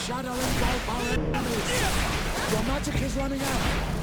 shadow engulf our enemies. Your magic is running out.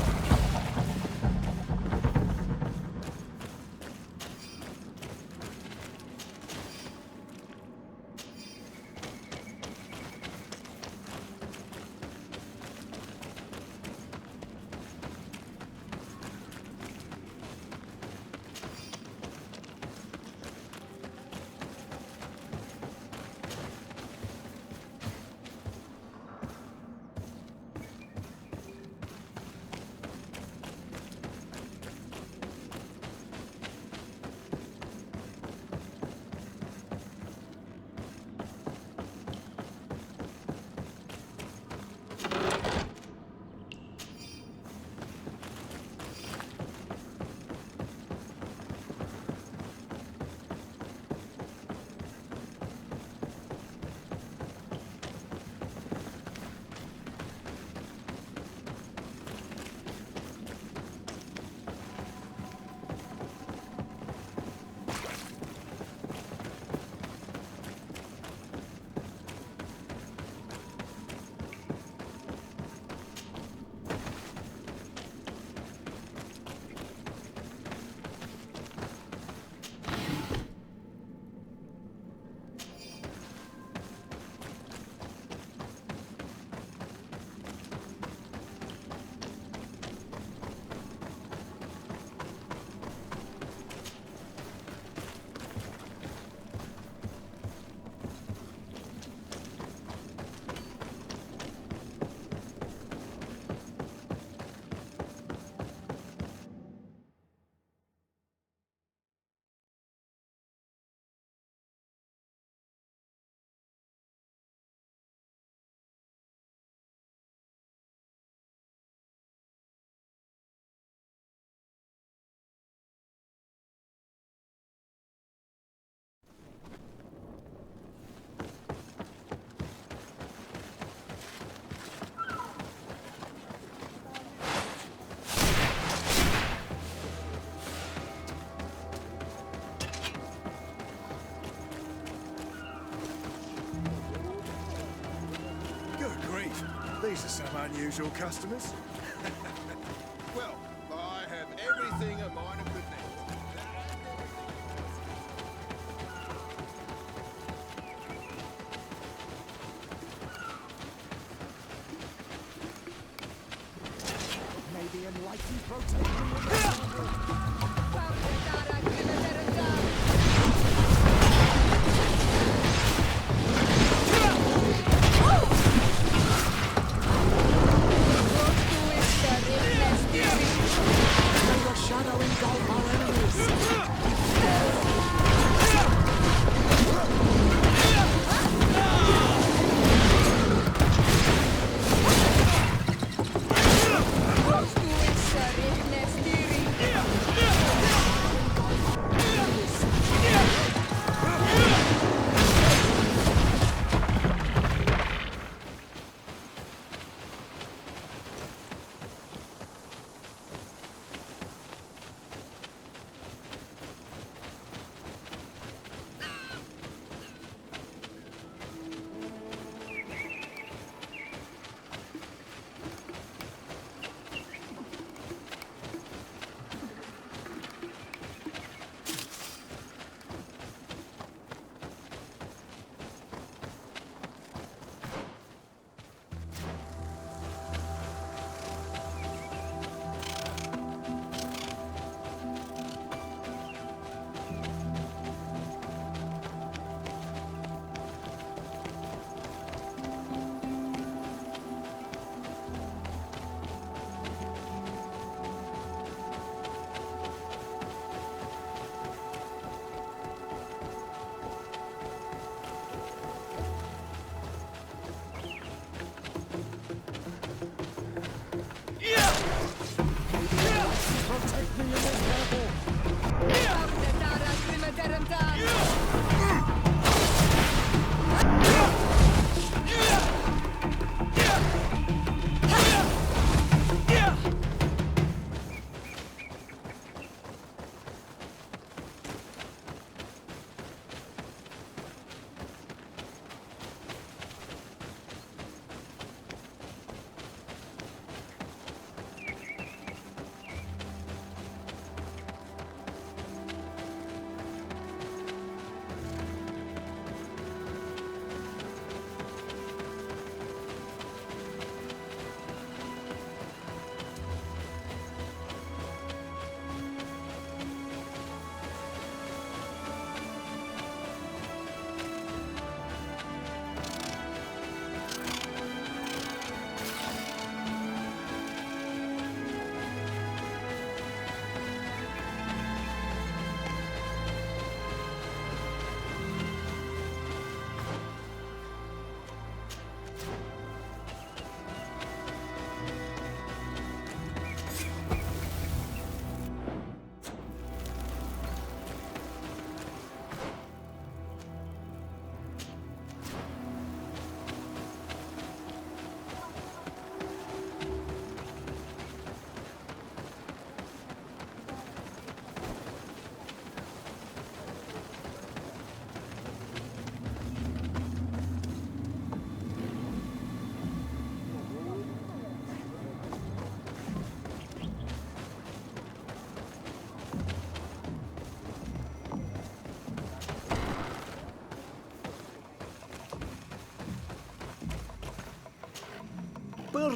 These are some unusual customers. Well, I have everything a miner could need. Maybe enlightened protection. Shadow engulf our enemies.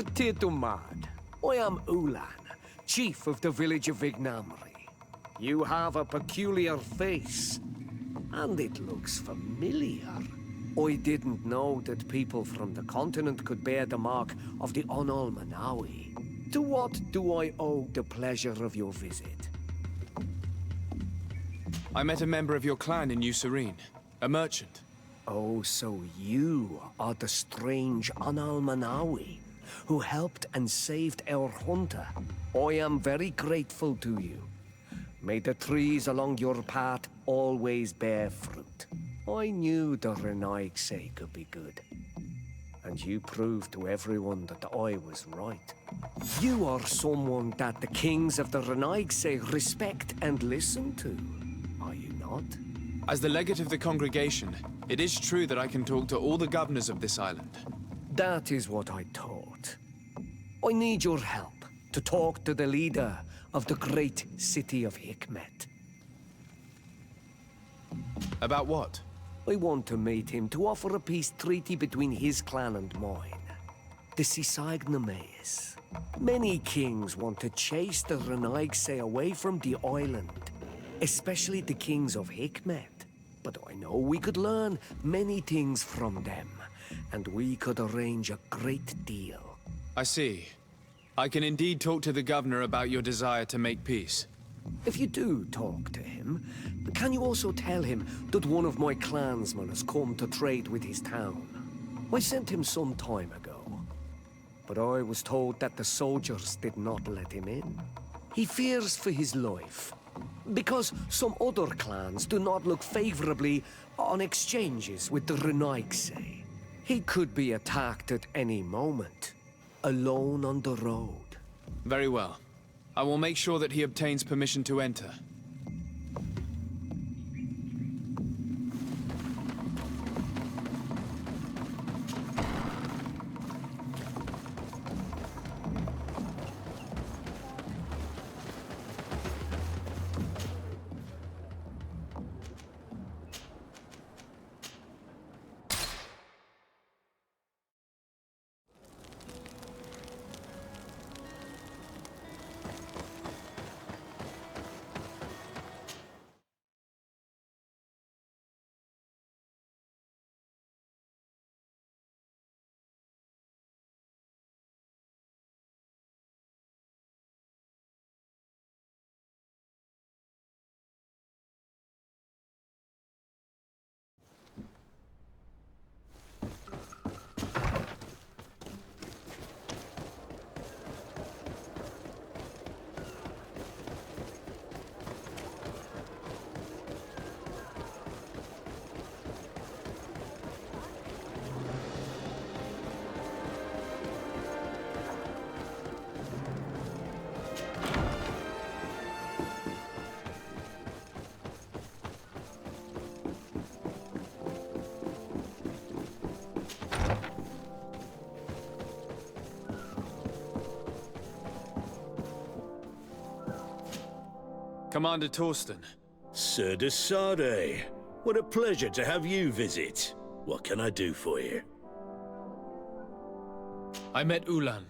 Titumad. I am Ulan, chief of the village of Vignamri. You have a peculiar face, and it looks familiar. I didn't know that people from the continent could bear the mark of the Onol Manawi. To what do I owe the pleasure of your visit? I met a member of your clan in New Serene, a merchant. Oh, so you are the strange Onol Manawi who helped and saved our hunter. I am very grateful to you. May the trees along your path always bear fruit. I knew the Renaigse could be good. And you proved to everyone that I was right. You are someone that the kings of the Renaigse respect and listen to, are you not? As the legate of the congregation, it is true that I can talk to all the governors of this island. That is what I thought. I need your help to talk to the leader of the great city of Hikmet. About what? I want to meet him to offer a peace treaty between his clan and mine. The Sisagnames. Many kings want to chase the Renaigse away from the island, especially the kings of Hikmet. But I know we could learn many things from them, and we could arrange a great deal. I see. I can indeed talk to the governor about your desire to make peace. If you do talk to him, can you also tell him that one of my clansmen has come to trade with his town? I sent him some time ago, but I was told that the soldiers did not let him in. He fears for his life, because some other clans do not look favorably on exchanges with the Renaigse. He could be attacked at any moment, alone on the road. Very well. I will make sure that he obtains permission to enter. Commander Torsten. Sir de Sade, what a pleasure to have you visit. What can I do for you? I met Ulan,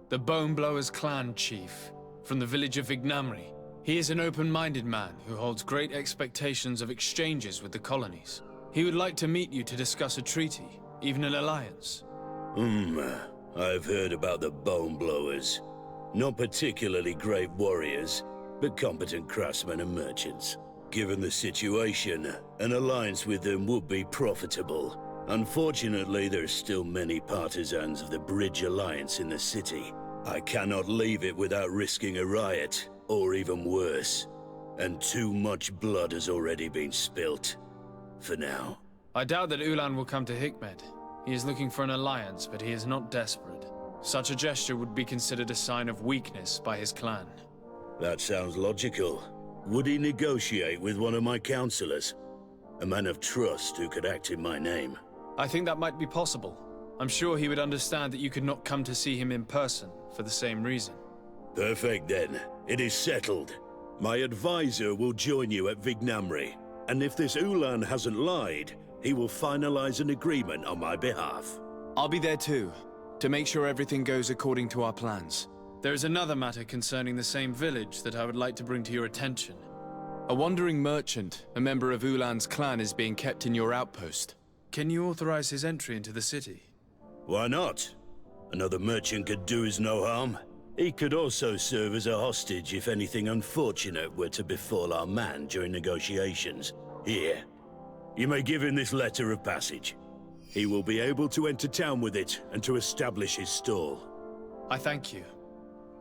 the Boneblower's clan chief, from the village of Vignamri. He is an open-minded man who holds great expectations of exchanges with the colonies. He would like to meet you to discuss a treaty, even an alliance. I've heard about the Boneblowers. Not particularly great warriors, but competent craftsmen and merchants. Given the situation, an alliance with them would be profitable. Unfortunately, there are still many partisans of the Bridge Alliance in the city. I cannot leave it without risking a riot, or even worse. And too much blood has already been spilt. For now. I doubt that Ulan will come to Hikmet. He is looking for an alliance, but he is not desperate. Such a gesture would be considered a sign of weakness by his clan. That sounds logical. Would he negotiate with one of my counselors? A man of trust who could act in my name. I think that might be possible. I'm sure he would understand that you could not come to see him in person for the same reason. Perfect then. It is settled. My advisor will join you at Vignamri. And if this Ulan hasn't lied, he will finalize an agreement on my behalf. I'll be there too. to make sure everything goes according to our plans. There is another matter concerning the same village that I would like to bring to your attention. A wandering merchant, a member of Ulan's clan, is being kept in your outpost. Can you authorize his entry into the city? Why not? Another merchant could do us no harm. He could also serve as a hostage if anything unfortunate were to befall our man during negotiations. Here, you may give him this letter of passage. He will be able to enter town with it and to establish his stall. I thank you.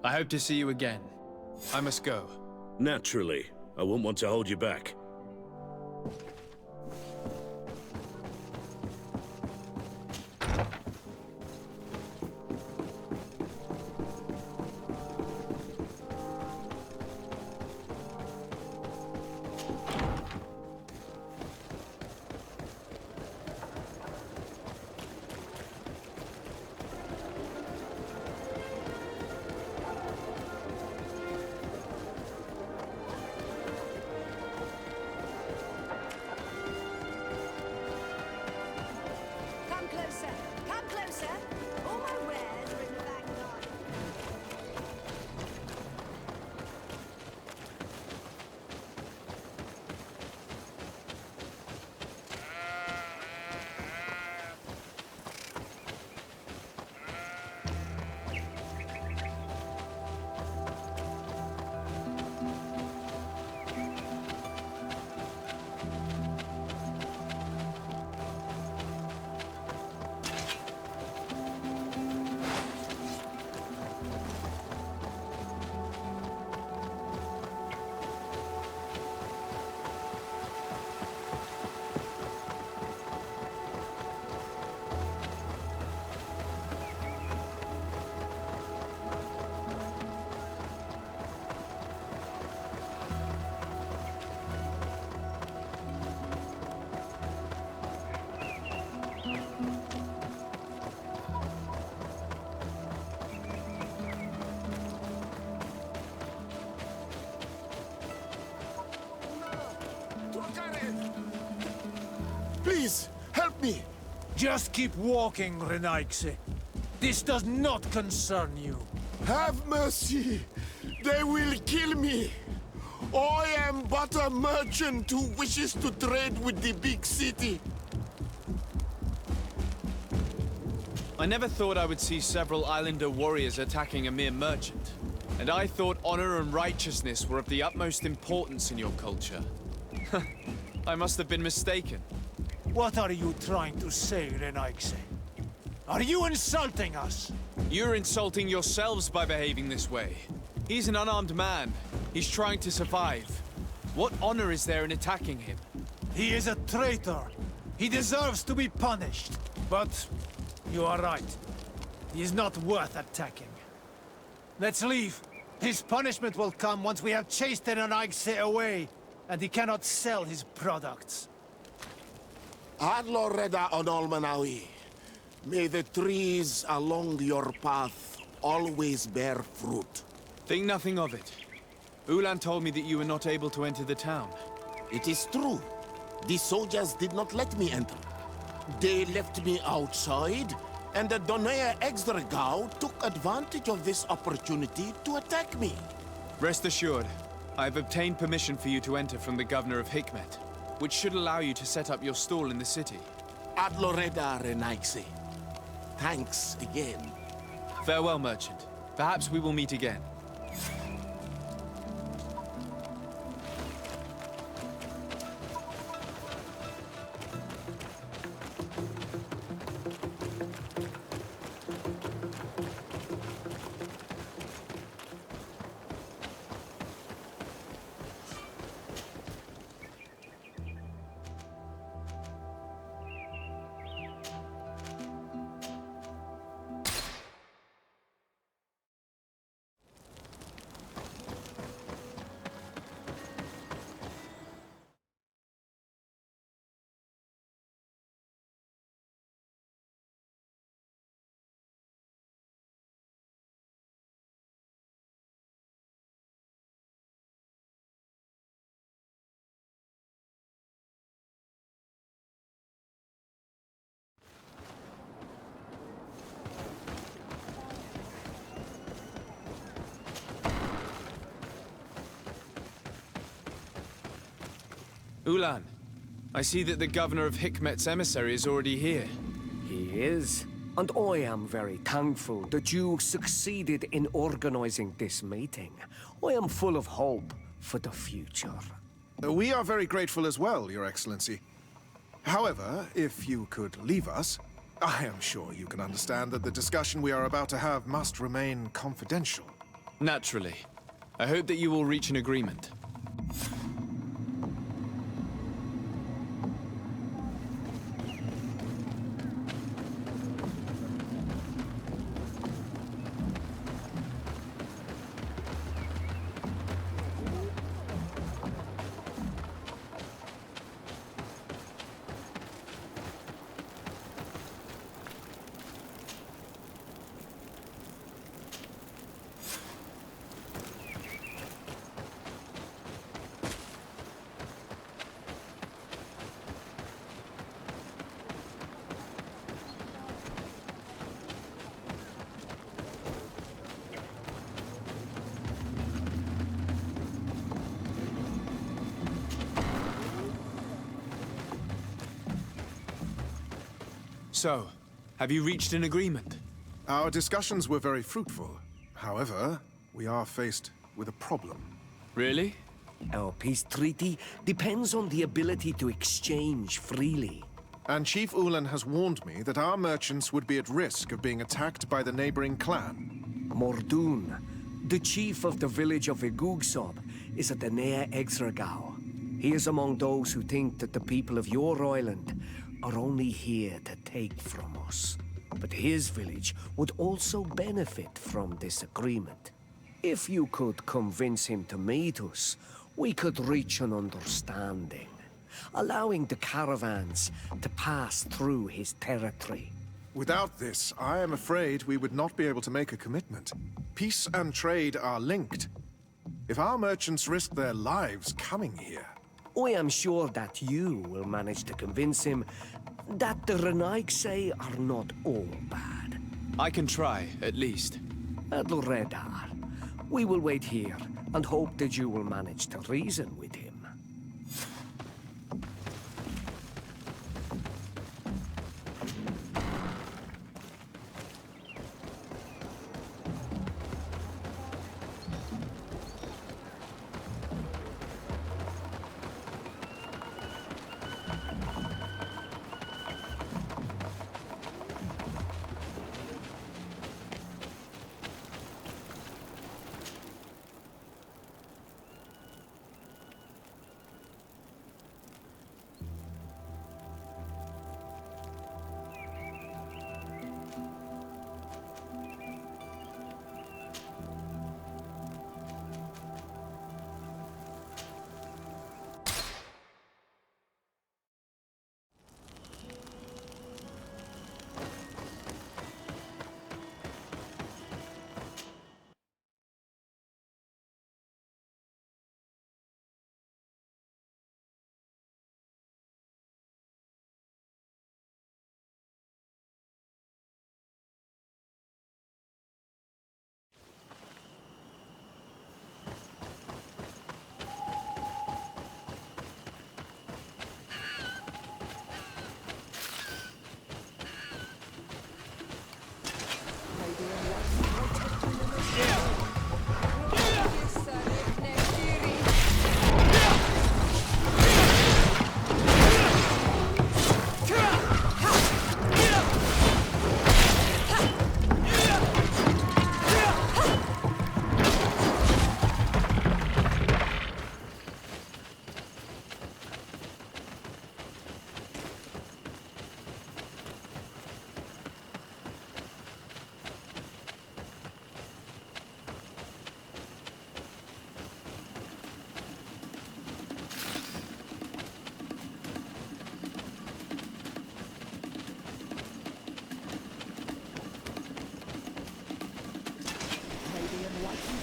I hope to see you again. I must go. Naturally, I won't want to hold you back. Come closer. Come closer. All my wares are in the vanguard. Please, help me! Just keep walking, Renaigse. This does not concern you. Have mercy! They will kill me! I am but a merchant who wishes to trade with the big city. I never thought I would see several islander warriors attacking a mere merchant. And I thought honor and righteousness were of the utmost importance in your culture. I must have been mistaken. What are you trying to say, Renaigse? Are you insulting us? You're insulting yourselves by behaving this way. He's an unarmed man. He's trying to survive. What honor is there in attacking him? He is a traitor. He deserves to be punished. But you are right. He is not worth attacking. Let's leave. His punishment will come once we have chased Renaigse away, and he cannot sell his products. Adloreda Onolmanawi, may the trees along your path always bear fruit. Think nothing of it. Ulan told me that you were not able to enter the town. It is true. The soldiers did not let me enter. They left me outside, and the Donea Exdragao took advantage of this opportunity to attack me. Rest assured, I have obtained permission for you to enter from the governor of Hikmet, which should allow you to set up your stall in the city. Adloreda Renaigse. Thanks again. Farewell, merchant. Perhaps we will meet again. Ulan, I see that the governor of Hikmet's emissary is already here. He is. And I am very thankful that you succeeded in organizing this meeting. I am full of hope for the future. We are very grateful as well, Your Excellency. However, if you could leave us, I am sure you can understand that the discussion we are about to have must remain confidential. Naturally. I hope that you will reach an agreement. So, have you reached an agreement? Our discussions were very fruitful. However, we are faced with a problem. Really? Our peace treaty depends on the ability to exchange freely. And Chief Ulan has warned me that our merchants would be at risk of being attacked by the neighboring clan. Mordoon, the chief of the village of Igugsob, is at the Nea Exragao. He is among those who think that the people of your island are only here to take from us. But his village would also benefit from this agreement. If you could convince him to meet us, we could reach an understanding, allowing the caravans to pass through his territory. Without this, I am afraid we would not be able to make a commitment. Peace and trade are linked. If our merchants risk their lives coming here... I am sure that you will manage to convince him that the Renaigse are not all bad. I can try, at least. Adloredar, we will wait here and hope that you will manage to reason with him.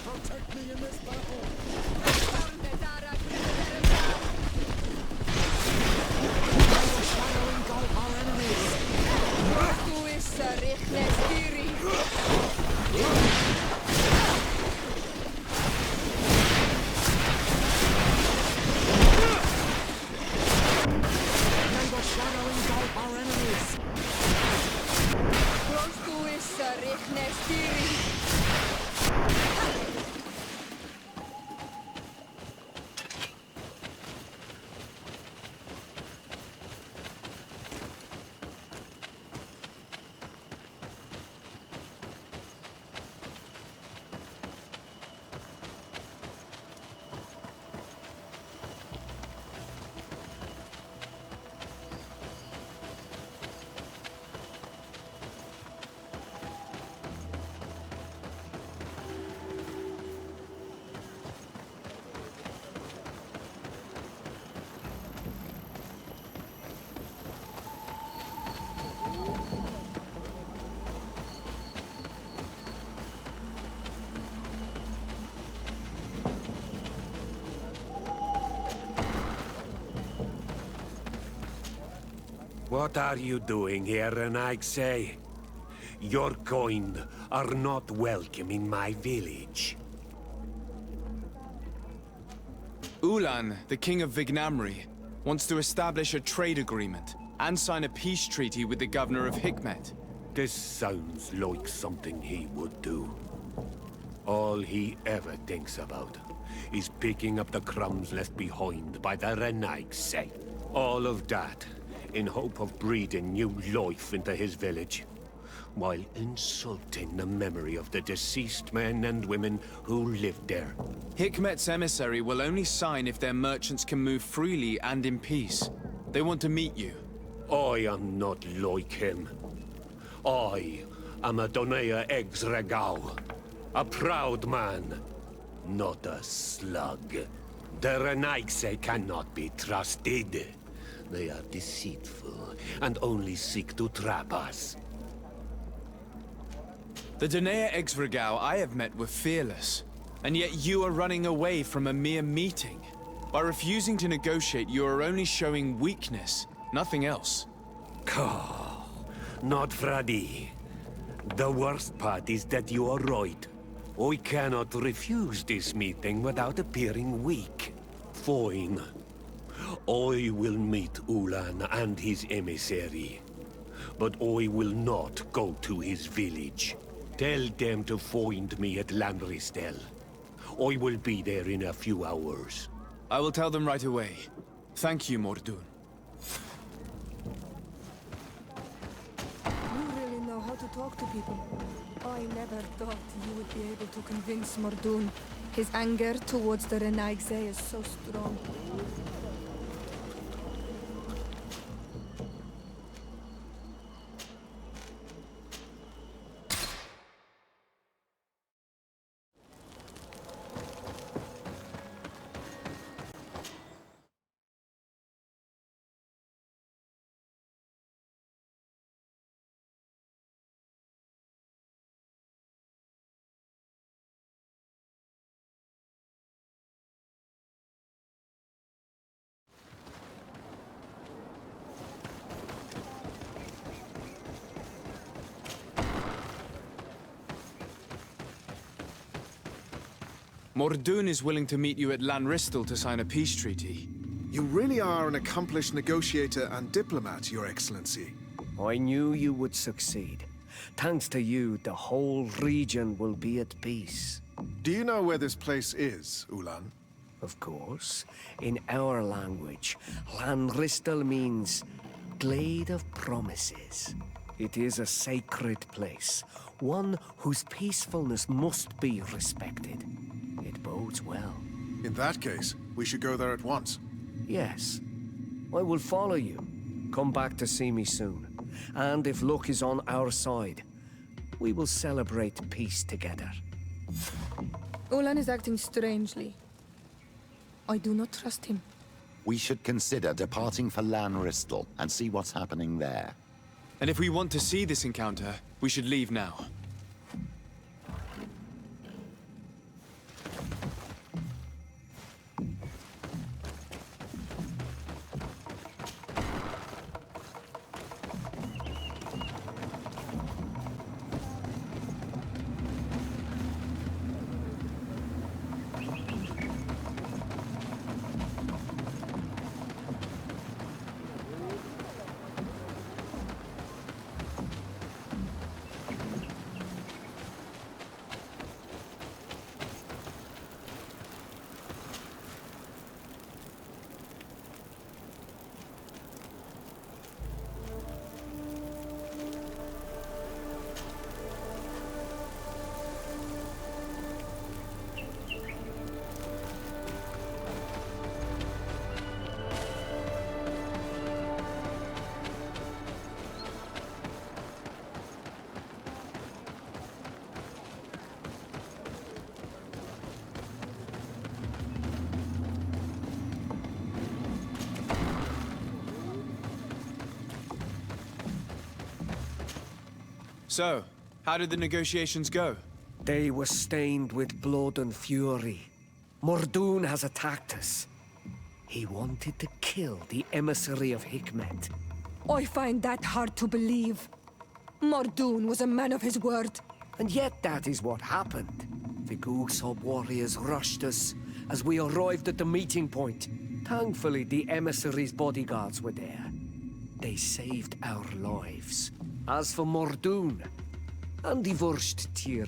Protect me in this battle! What are you doing here, Renaigse? Your kind are not welcome in my village. Ulan, the king of Vignamri, wants to establish a trade agreement and sign a peace treaty with the governor of Hikmet. This sounds like something he would do. All he ever thinks about is picking up the crumbs left behind by the Renaigse. All of that in hope of breathing new life into his village, while insulting the memory of the deceased men and women who lived there. Hikmet's emissary will only sign if their merchants can move freely and in peace. They want to meet you. I am not like him. I am a Donea Exregao, a proud man, not a slug. The Renaigse cannot be trusted. They are deceitful and only seek to trap us. The Donea Exregao I have met were fearless, and yet you are running away from a mere meeting. By refusing to negotiate, you are only showing weakness, nothing else. Not Freddy. The worst part is that you are right. I cannot refuse this meeting without appearing weak. Fine. I will meet Ulan and his emissary. But I will not go to his village. Tell them to find me at Lanristel. I will be there in a few hours. I will tell them right away. Thank you, Mordun. You really know how to talk to people. I never thought you would be able to convince Mordun. His anger towards the Renaigse is so strong. Mordun is willing to meet you at Lanristel to sign a peace treaty. You really are an accomplished negotiator and diplomat, Your Excellency. I knew you would succeed. Thanks to you, the whole region will be at peace. Do you know where this place is, Ulan? Of course. In our language, Lanristel means Glade of Promises. It is a sacred place, one whose peacefulness must be respected. It bodes well. In that case, we should go there at once. Yes. I will follow you. Come back to see me soon. And if luck is on our side, we will celebrate peace together. Ulan is acting strangely. I do not trust him. We should consider departing for Lanristel and see what's happening there. And if we want to see this encounter, we should leave now. So, how did the negotiations go? They were stained with blood and fury. Mordun has attacked us. He wanted to kill the emissary of Hikmet. I find that hard to believe. Mordoon was a man of his word. And yet that is what happened. The Googshob warriors rushed us as we arrived at the meeting point. Thankfully, the emissary's bodyguards were there. They saved our lives. As for Mordoon, and the Wurst Tire,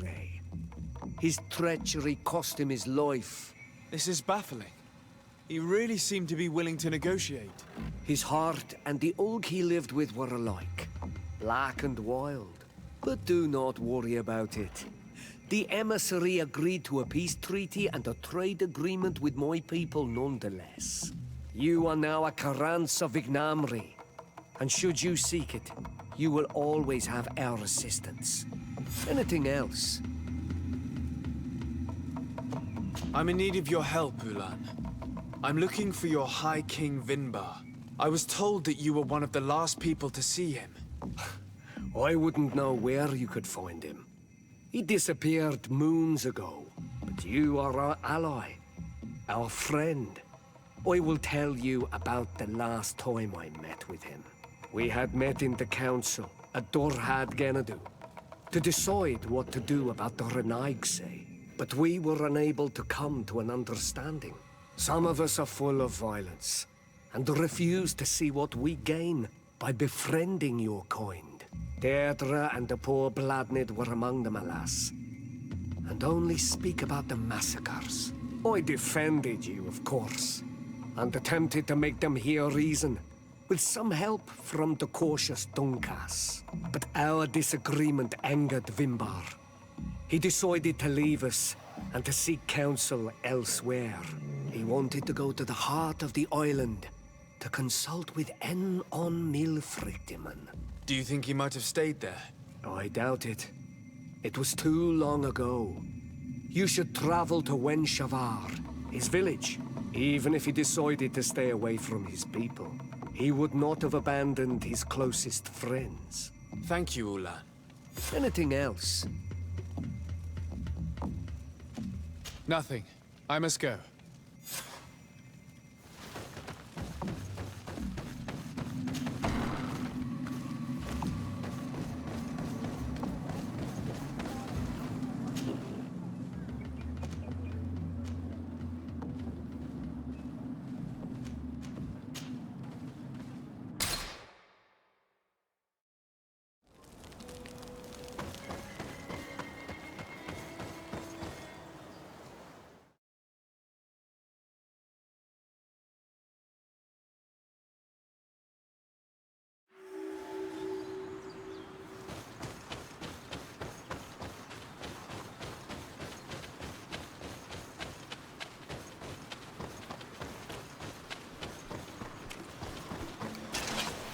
his treachery cost him his life. This is baffling. He really seemed to be willing to negotiate. His heart and the Ulg he lived with were alike. Black and wild. But do not worry about it. The emissary agreed to a peace treaty and a trade agreement with my people nonetheless. You are now a Karans of Vignamri, and should you seek it, you will always have our assistance. Anything else? I'm in need of your help, Ulan. I'm looking for your High King Vinbar. I was told that you were one of the last people to see him. I wouldn't know where you could find him. He disappeared moons ago, but you are our ally, our friend. I will tell you about the last time I met with him. We had met in the council at Dorhad Genadu to decide what to do about the Renaigse, but we were unable to come to an understanding. Some of us are full of violence, and refuse to see what we gain by befriending your kind. Deirdre and the poor Bladnid were among them, alas, and only speak about the massacres. I defended you, of course, and attempted to make them hear reason, with some help from the cautious Dunkas. But our disagreement angered Vimbar. He decided to leave us and to seek counsel elsewhere. He wanted to go to the heart of the island to consult with En on Milfrictiman. Do you think he might have stayed there? I doubt it. It was too long ago. You should travel to Wen Shavar, his village. Even if he decided to stay away from his people, he would not have abandoned his closest friends. Thank you, Ulan. Anything else? Nothing. I must go.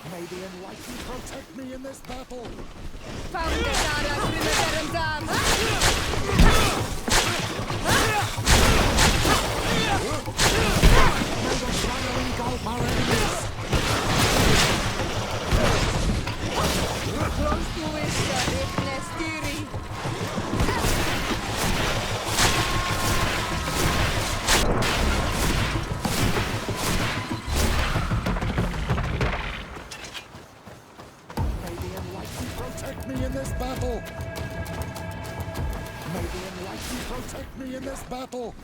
May the Enlightened protect me in this battle! Close to Isha, Nestiri. Protect me in this battle! May the Enlightened protect me in this battle!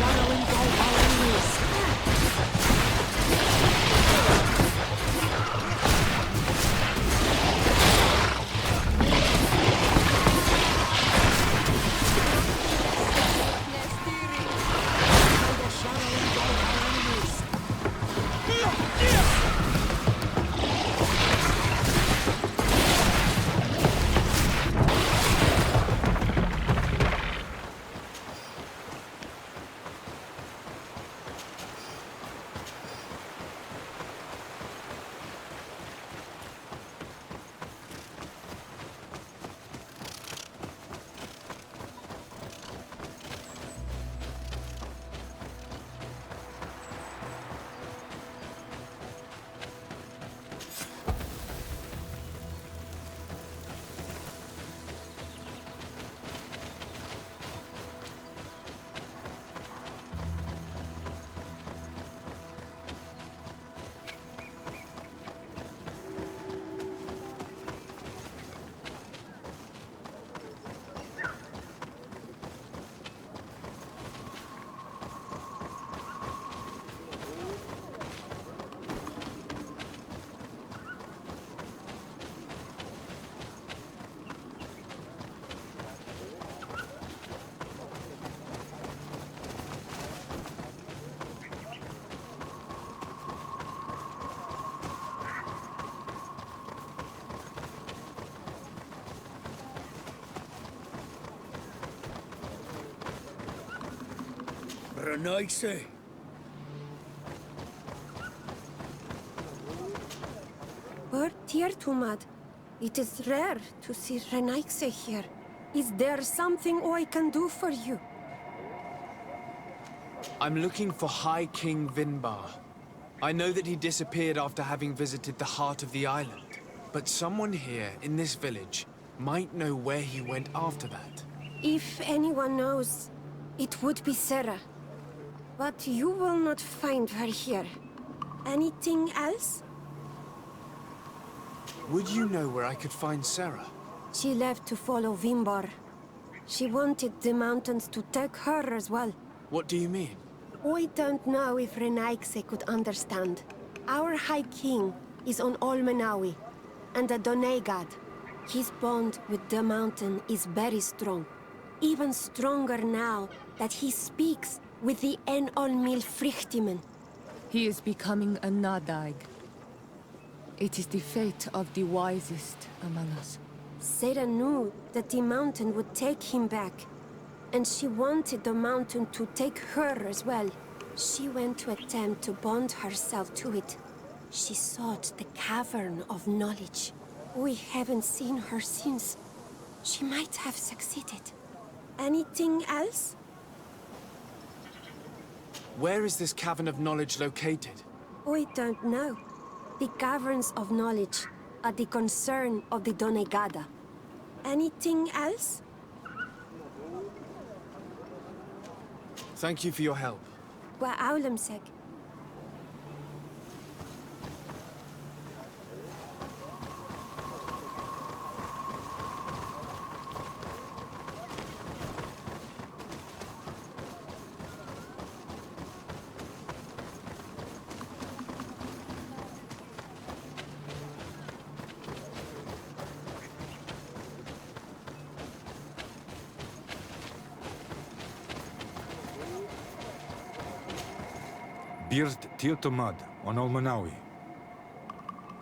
shadow engulf our enemies. May the shadow engulf our enemies. Renaigse. Tumad. It is rare to see Renaigse here. Is there something I can do for you? I'm looking for High King Vinbar. I know that he disappeared after having visited the heart of the island. But someone here in this village might know where he went after that. If anyone knows, it would be Sarah. But you will not find her here. Anything else? Would you know where I could find Sarah? She left to follow Vinbar. She wanted the mountains to take her as well. What do you mean? I don't know if Renaigse could understand. Our High King is on Olmenawi, and a Donegad. His bond with the mountain is very strong. Even stronger now that he speaks with the En-Olmil Frichtimen. He is becoming a Nadaig. It is the fate of the wisest among us. Sarah knew that the mountain would take him back, and she wanted the mountain to take her as well. She went to attempt to bond herself to it. She sought the Cavern of Knowledge. We haven't seen her since. She might have succeeded. Anything else? Where is this Cavern of Knowledge located? I don't know. The Caverns of Knowledge are the concern of the Donegada. Anything else? Thank you for your help. Wa Aulemsek. Birt Tirtomad on Olmenawi.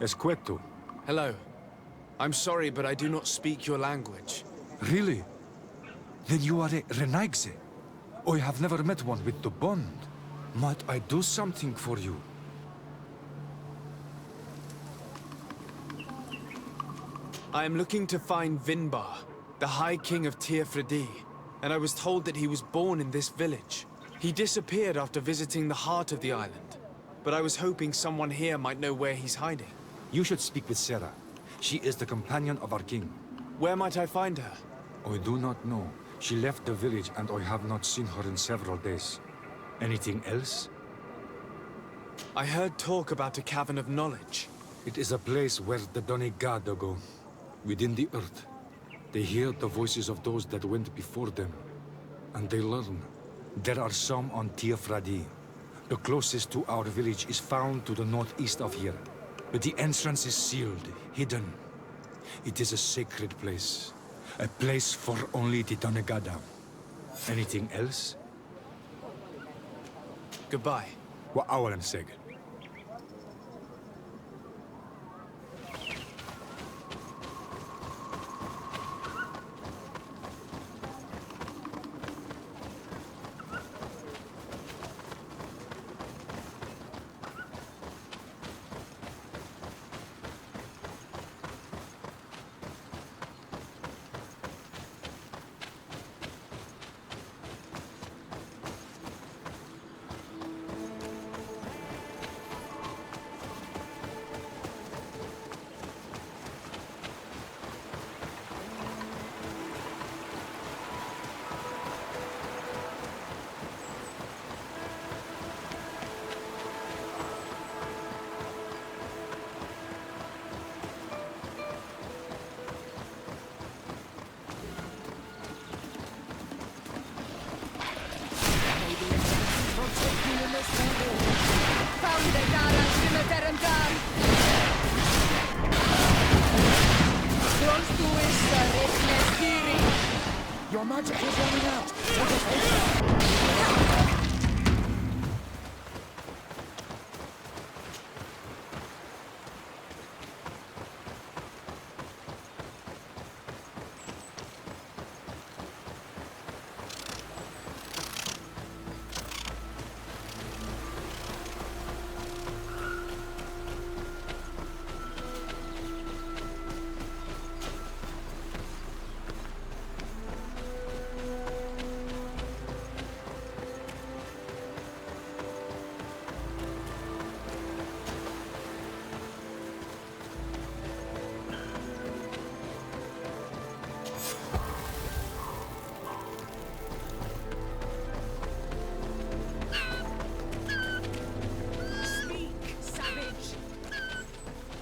Esqueto. Hello. I'm sorry, but I do not speak your language. Really? Then you are a Renaigse. I have never met one with the bond. Might I do something for you? I am looking to find Vinbar, the High King of Tirfredi, and I was told that he was born in this village. He disappeared after visiting the heart of the island, but I was hoping someone here might know where he's hiding. You should speak with Sarah. She is the companion of our king. Where might I find her? I do not know. She left the village and I have not seen her in several days. Anything else? I heard talk about a Cavern of Knowledge. It is a place where the Donegada go, within the earth. They hear the voices of those that went before them, and they learn. There are some on Teofradi. The closest to our village is found to the northeast of here. But the entrance is sealed, hidden. It is a sacred place. A place for only the Donegada. Anything else? Goodbye. Wa awalan seg. Your magic is running out. Take us home.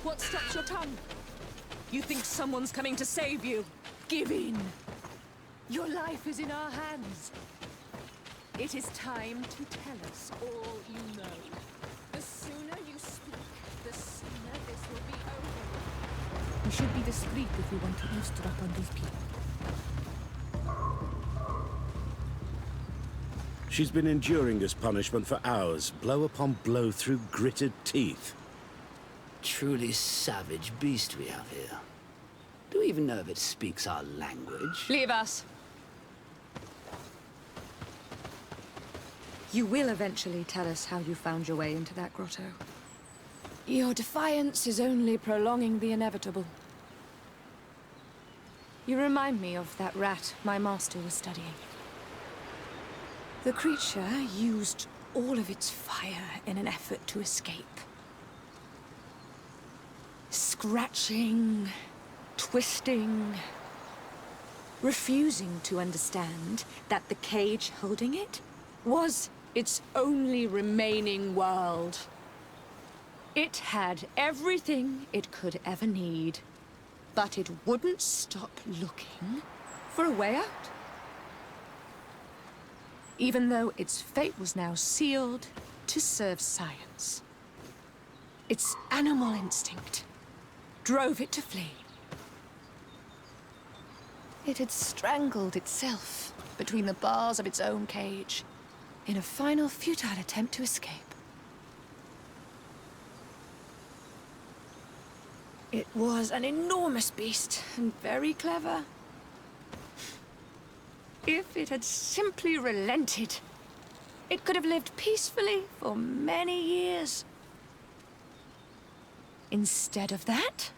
What stops your tongue? You think someone's coming to save you? Give in. Your life is in our hands. It is time to tell us all you know. The sooner you speak, the sooner this will be over. We should be discreet if we want to eavesdrop on these people. She's been enduring this punishment for hours, blow upon blow through gritted teeth. Truly savage beast we have here. Do we even know if it speaks our language? Leave us. You will eventually tell us how you found your way into that grotto. Your defiance is only prolonging the inevitable. You remind me of that rat my master was studying. The creature used all of its fire in an effort to escape. Scratching, twisting, refusing to understand that the cage holding it was its only remaining world. It had everything it could ever need, but it wouldn't stop looking for a way out. Even though its fate was now sealed to serve science. Its animal instinct drove it to flee. It had strangled itself between the bars of its own cage in a final futile attempt to escape. It was an enormous beast and very clever. If it had simply relented, it could have lived peacefully for many years. Instead of that,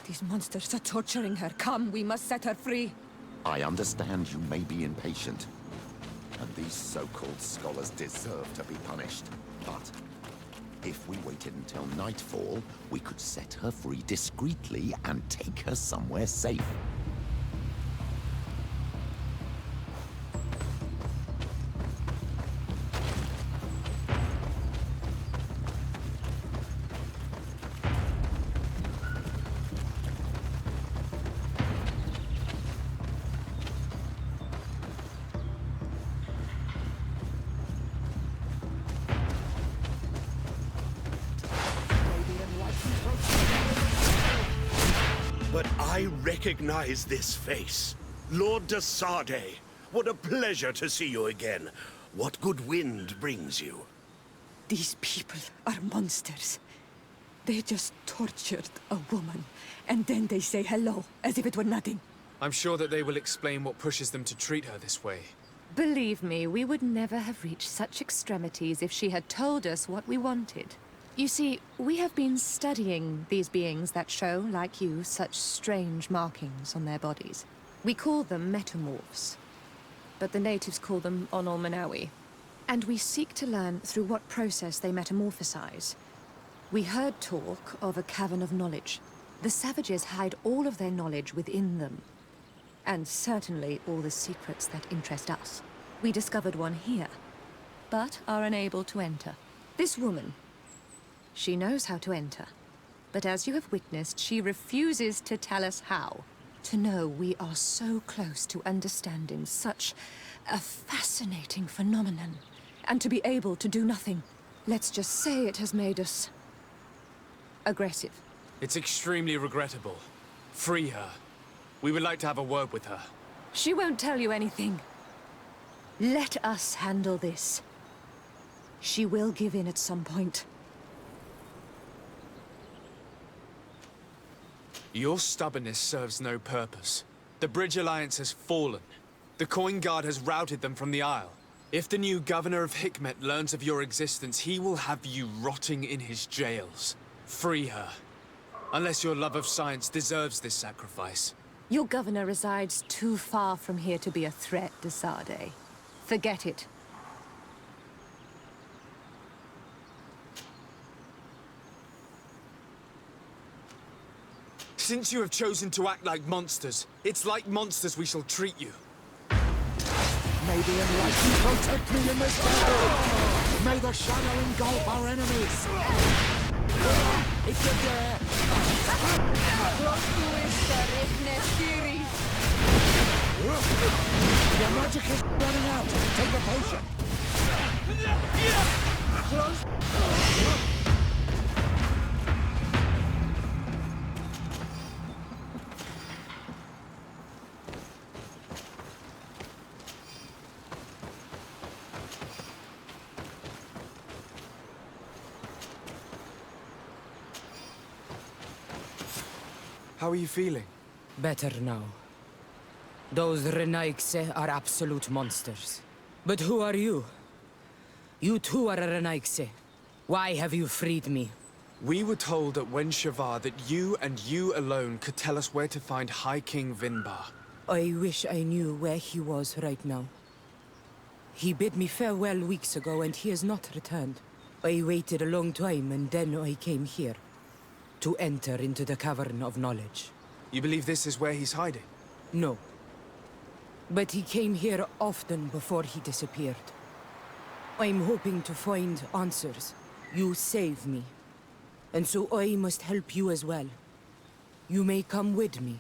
these monsters are torturing her. Come, we must set her free. I understand you may be impatient, and these so-called scholars deserve to be punished. But if we waited until nightfall, we could set her free discreetly and take her somewhere safe. I recognize this face. Lord de Sardet. What a pleasure to see you again. What good wind brings you? These people are monsters. They just tortured a woman, and then they say hello, as if it were nothing. I'm sure that they will explain what pushes them to treat her this way. Believe me, we would never have reached such extremities if she had told us what we wanted. You see, we have been studying these beings that show, like you, such strange markings on their bodies. We call them metamorphs, but the natives call them Onol-Manawi. And we seek to learn through what process they metamorphosize. We heard talk of a cavern of knowledge. The savages hide all of their knowledge within them. And certainly all the secrets that interest us. We discovered one here, but are unable to enter. This woman, she knows how to enter. But as you have witnessed, she refuses to tell us how. To know we are so close to understanding such a fascinating phenomenon. And to be able to do nothing. Let's just say it has made us aggressive. It's extremely regrettable. Free her. We would like to have a word with her. She won't tell you anything. Let us handle this. She will give in at some point. Your stubbornness serves no purpose. The Bridge Alliance has fallen. The Coin Guard has routed them from the Isle. If the new governor of Hikmet learns of your existence, he will have you rotting in his jails. Free her. Unless your love of science deserves this sacrifice. Your governor resides too far from here to be a threat, de Sardet. Forget it. Since you have chosen to act like monsters, it's like monsters we shall treat you. May the enlightened protect me in this battle! May the shadow engulf our enemies! If you dare! Your magic is running out! Take a potion! How are you feeling? Better now. Those Renaigse are absolute monsters. But who are you? You too are a Renaigse. Why have you freed me? We were told at Wen Shavar that you and you alone could tell us where to find High King Vinbar. I wish I knew where he was right now. He bid me farewell weeks ago and he has not returned. I waited a long time and then I came here. To enter into the Cavern of Knowledge. You believe this is where he's hiding? No. But he came here often before he disappeared. I'm hoping to find answers. You saved me. And so I must help you as well. You may come with me.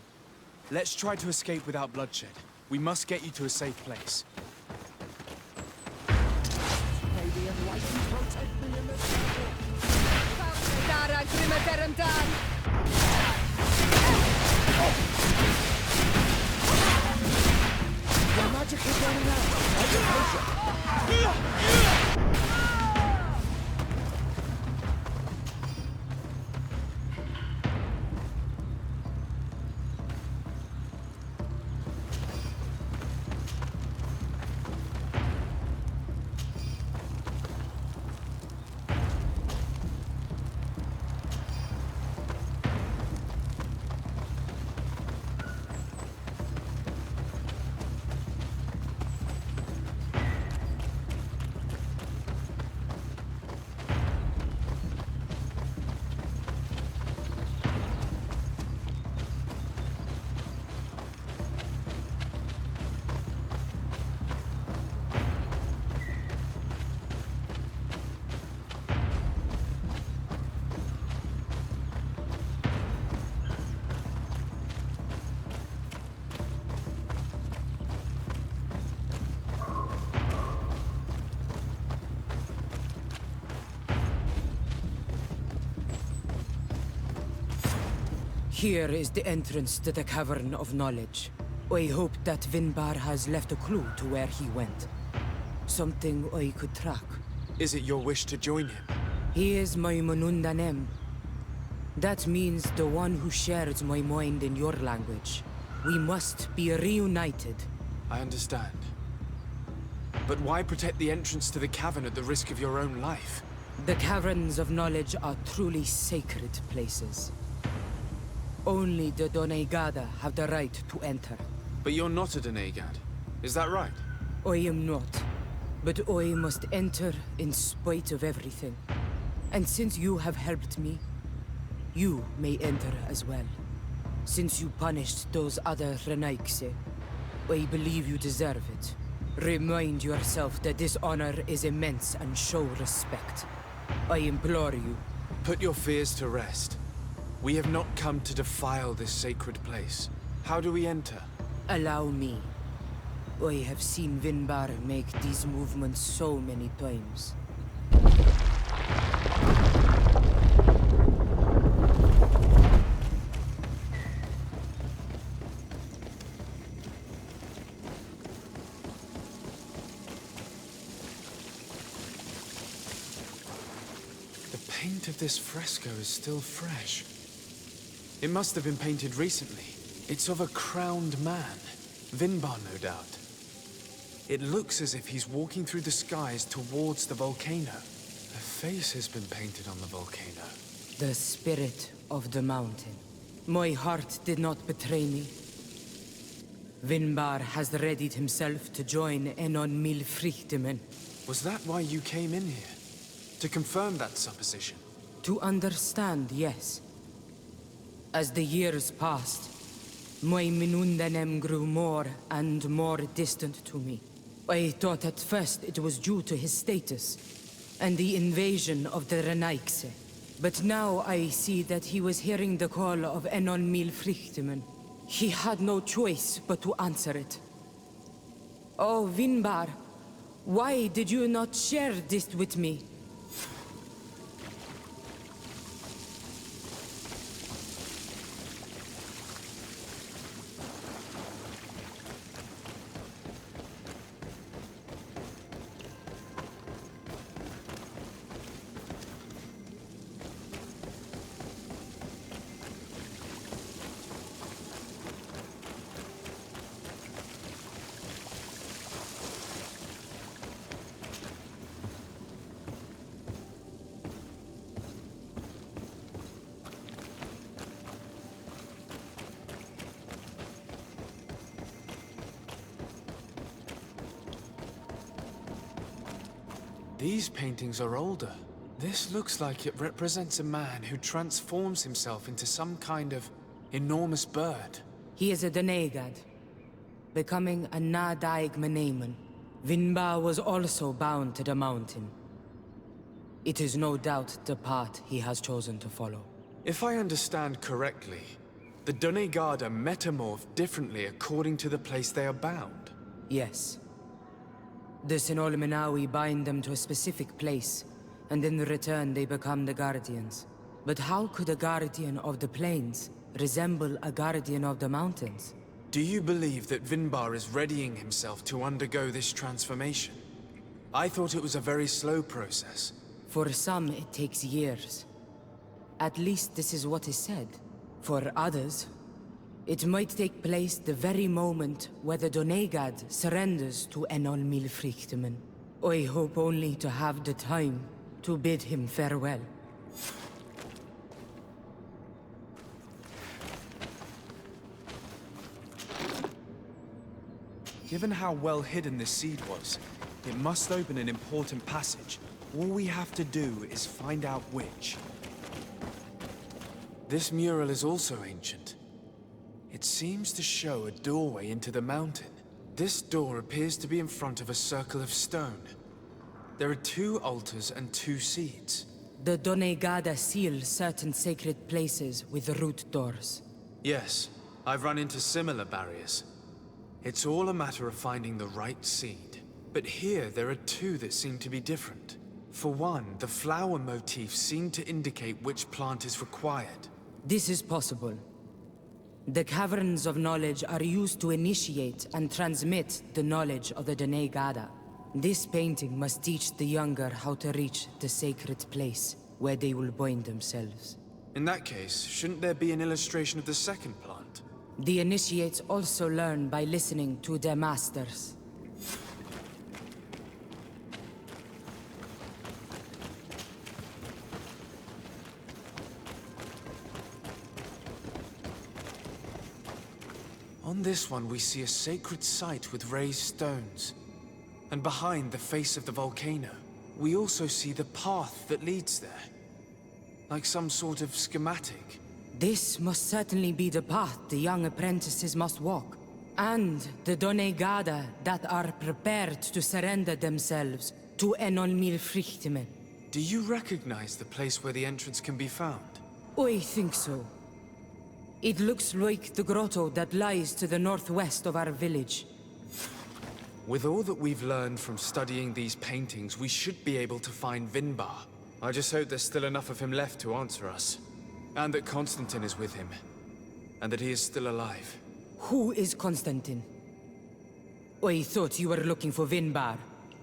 Let's try to escape without bloodshed. We must get you to a safe place. May the enlightened protect me in this battle! Your magic is running out! Take a potion! Here is the entrance to the Cavern of Knowledge. I hope that Vinbar has left a clue to where he went. Something I could track. Is it your wish to join him? He is my Manundanem. That means the one who shares my mind in your language. We must be reunited. I understand. But why protect the entrance to the cavern at the risk of your own life? The Caverns of Knowledge are truly sacred places. Only the Doneigada have the right to enter. But you're not a Doneigad, is that right? I am not. But I must enter in spite of everything. And since you have helped me, you may enter as well. Since you punished those other Renaikse, I believe you deserve it. Remind yourself that this honor is immense and show respect. I implore you. Put your fears to rest. We have not come to defile this sacred place. How do we enter? Allow me. I have seen Vinbar make these movements so many times. The paint of this fresco is still fresh. It must have been painted recently. It's of a crowned man. Vinbar, no doubt. It looks as if he's walking through the skies towards the volcano. A face has been painted on the volcano. The spirit of the mountain. My heart did not betray me. Vinbar has readied himself to join Enon Milfrichtemen. Was that why you came in here? To confirm that supposition? To understand, yes. As the years passed, my Minundanem grew more and more distant to me. I thought at first it was due to his status and the invasion of the Renaikse. But now I see that he was hearing the call of Enon Milfrichtemen. He had no choice but to answer it. Oh, Vinbar, why did you not share this with me? These paintings are older. This looks like it represents a man who transforms himself into some kind of enormous bird. He is a Doneigad, becoming a Nadaig Meneman. Vinbar was also bound to the mountain. It is no doubt the path he has chosen to follow. If I understand correctly, the Doneigada metamorph differently according to the place they are bound. Yes. The Sinol Menawi bind them to a specific place, and in return they become the Guardians. But how could a Guardian of the Plains resemble a Guardian of the Mountains? Do you believe that Vinbar is readying himself to undergo this transformation? I thought it was a very slow process. For some, it takes years. At least this is what is said. For others, it might take place the very moment where the Doneigad surrenders to Enol Milfrichtemen. I hope only to have the time to bid him farewell. Given how well hidden this seed was, it must open an important passage. All we have to do is find out which. This mural is also ancient. It seems to show a doorway into the mountain. This door appears to be in front of a circle of stone. There are 2 altars and 2 seeds. The Doneigada seal certain sacred places with root doors. Yes, I've run into similar barriers. It's all a matter of finding the right seed. But here there are 2 that seem to be different. For one, the flower motifs seem to indicate which plant is required. This is possible. The caverns of knowledge are used to initiate and transmit the knowledge of the Dene Gada. This painting must teach the younger how to reach the sacred place, where they will bind themselves. In that case, shouldn't there be an illustration of the second plant? The initiates also learn by listening to their masters. On this one, we see a sacred site with raised stones. And behind the face of the volcano, we also see the path that leads there. Like some sort of schematic. This must certainly be the path the young apprentices must walk. And the Done Gada that are prepared to surrender themselves to Enolmir Frichtimen. Do you recognize the place where the entrance can be found? I think so. It looks like the grotto that lies to the northwest of our village. With all that we've learned from studying these paintings, we should be able to find Vinbar. I just hope there's still enough of him left to answer us. And that Constantine is with him. And that he is still alive. Who is Constantine? I thought you were looking for Vinbar.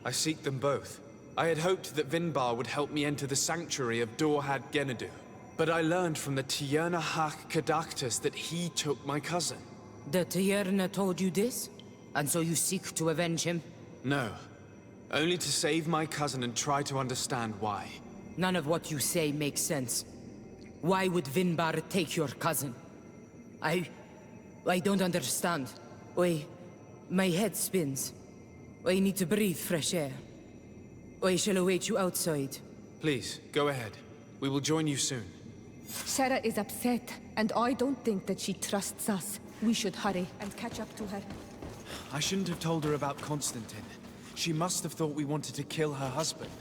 I seek them both. I had hoped that Vinbar would help me enter the sanctuary of Dorhad Genadu. But I learned from the Tierna Hak Kadactus that he took my cousin. The Tierna told you this? And so you seek to avenge him? No. Only to save my cousin and try to understand why. None of what you say makes sense. Why would Vinbar take your cousin? I don't understand. My head spins. I need to breathe fresh air. I shall await you outside. Please, go ahead. We will join you soon. Sarah is upset, and I don't think that she trusts us. We should hurry and catch up to her. I shouldn't have told her about Constantine. She must have thought we wanted to kill her husband.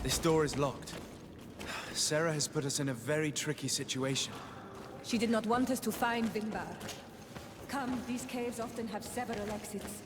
This door is locked. Sarah has put us in a very tricky situation. She did not want us to find Vinbar. Come, these caves often have several exits.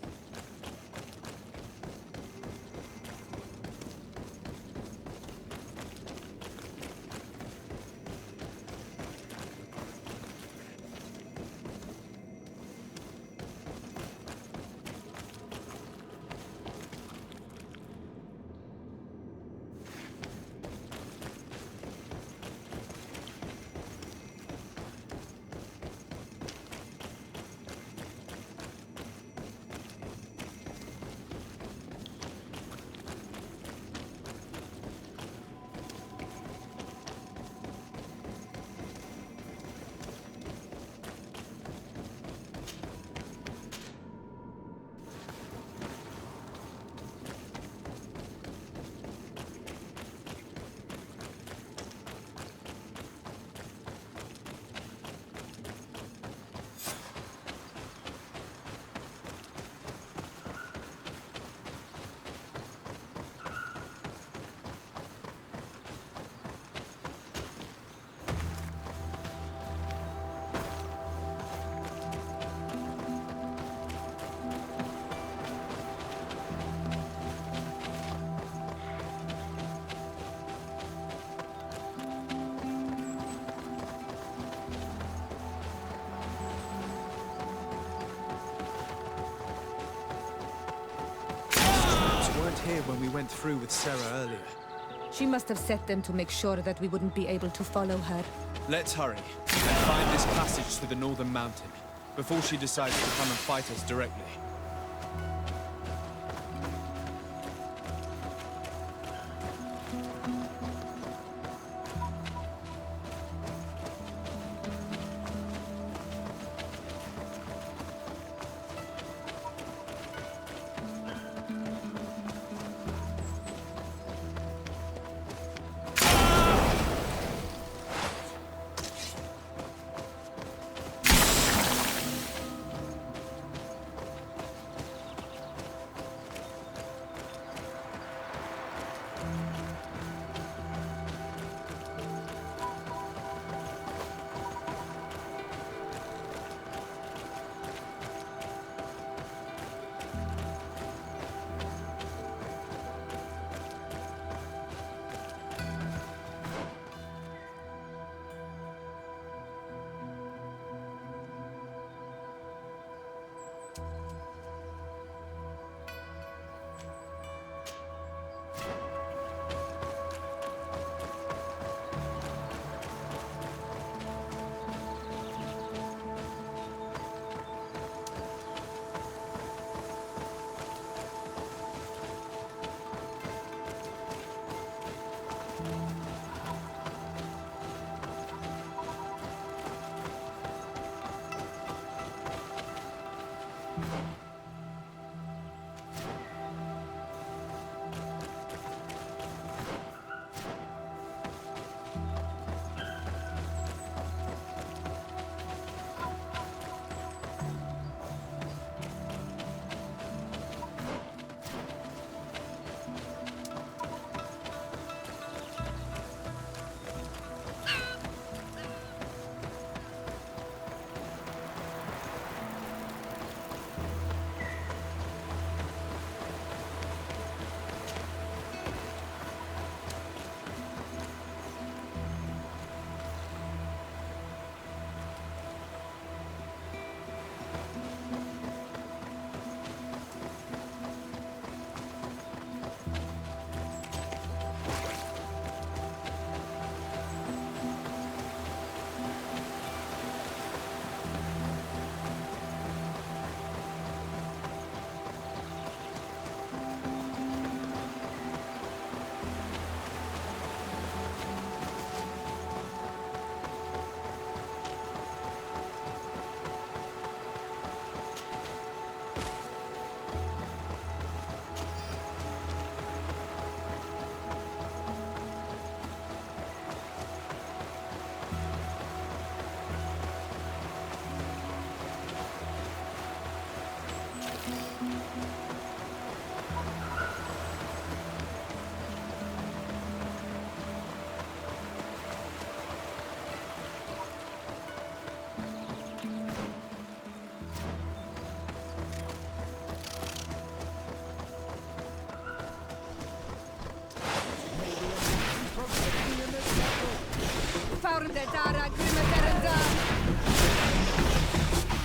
Here when we went through with Sarah earlier. She must have set them to make sure that we wouldn't be able to follow her. Let's hurry and find this passage to the northern mountain before she decides to come and fight us directly.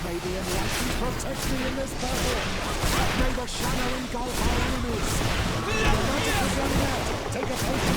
May the enlightened protect me in this battle. May the shadow engulf our enemies. The magic is running out. Take a potion.